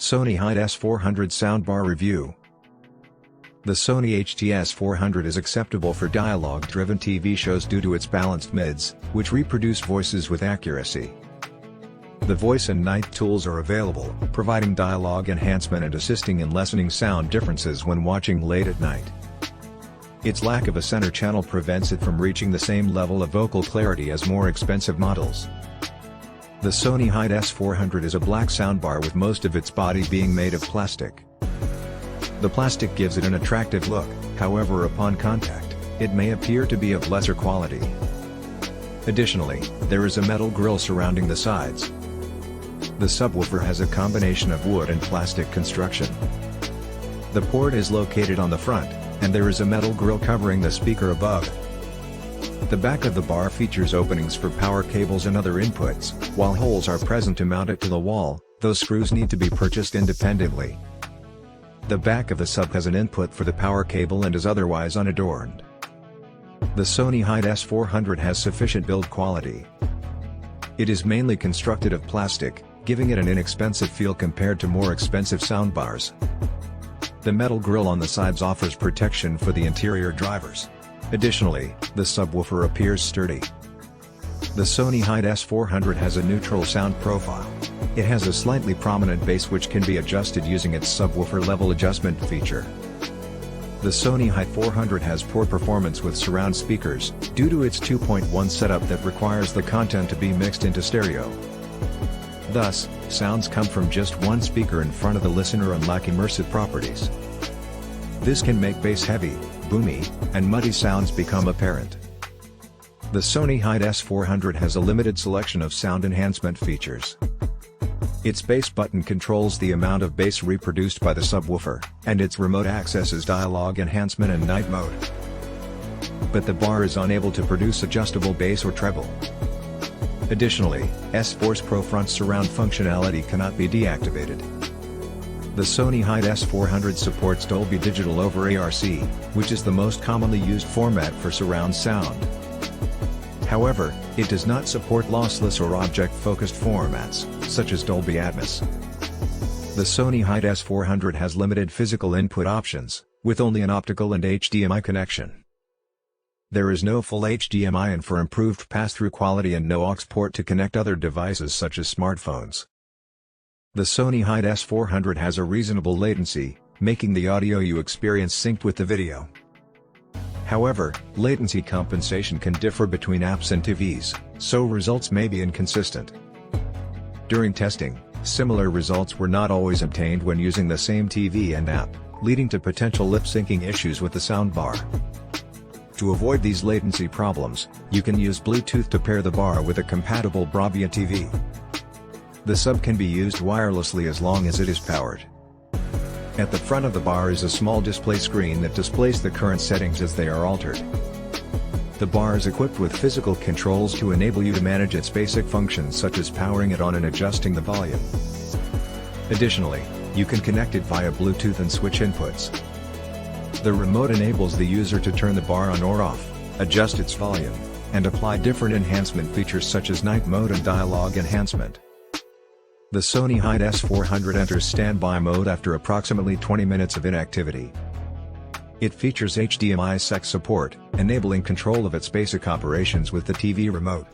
Sony HT-S400 Soundbar Review. The Sony HT-S400 is acceptable for dialogue-driven TV shows due to its balanced mids, which reproduce voices with accuracy. The voice and night tools are available, providing dialogue enhancement and assisting in lessening sound differences when watching late at night. Its lack of a center channel prevents it from reaching the same level of vocal clarity as more expensive models. The Sony HT-S400 is a black soundbar with most of its body being made of plastic. The plastic gives it an attractive look, however upon contact, it may appear to be of lesser quality. Additionally, there is a metal grille surrounding the sides. The subwoofer has a combination of wood and plastic construction. The port is located on the front, and there is a metal grille covering the speaker above. The back of the bar features openings for power cables and other inputs, while holes are present to mount it to the wall. Those screws need to be purchased independently. The back of the sub has an input for the power cable and is otherwise unadorned. The Sony HT-S400 has sufficient build quality. It is mainly constructed of plastic, giving it an inexpensive feel compared to more expensive soundbars. The metal grille on the sides offers protection for the interior drivers. Additionally, the subwoofer appears sturdy. The Sony HT-S400 has a neutral sound profile. It has a slightly prominent bass which can be adjusted using its subwoofer level adjustment feature. The Sony HT-400 has poor performance with surround speakers, due to its 2.1 setup that requires the content to be mixed into stereo. Thus, sounds come from just one speaker in front of the listener and lack immersive properties. This can make bass-heavy, boomy, and muddy sounds become apparent. The Sony HT-S400 has a limited selection of sound enhancement features. Its bass button controls the amount of bass reproduced by the subwoofer, and its remote accesses dialogue enhancement and night mode. But the bar is unable to produce adjustable bass or treble. Additionally, S-Force Pro front surround functionality cannot be deactivated. The Sony HT-S400 supports Dolby Digital over ARC, which is the most commonly used format for surround sound. However, it does not support lossless or object-focused formats, such as Dolby Atmos. The Sony HT-S400 has limited physical input options, with only an optical and HDMI connection. There is no full HDMI and for improved pass-through quality and no aux port to connect other devices such as smartphones. The Sony HT-S400 has a reasonable latency, making the audio you experience synced with the video. However, latency compensation can differ between apps and TVs, so results may be inconsistent. During testing, similar results were not always obtained when using the same TV and app, leading to potential lip-syncing issues with the soundbar. To avoid these latency problems, you can use Bluetooth to pair the bar with a compatible Bravia TV. The sub can be used wirelessly as long as it is powered. At the front of the bar is a small display screen that displays the current settings as they are altered. The bar is equipped with physical controls to enable you to manage its basic functions such as powering it on and adjusting the volume. Additionally, you can connect it via Bluetooth and switch inputs. The remote enables the user to turn the bar on or off, adjust its volume, and apply different enhancement features such as night mode and dialogue enhancement. The Sony HT-S400 enters standby mode after approximately 20 minutes of inactivity. It features HDMI SEC support, enabling control of its basic operations with the TV remote.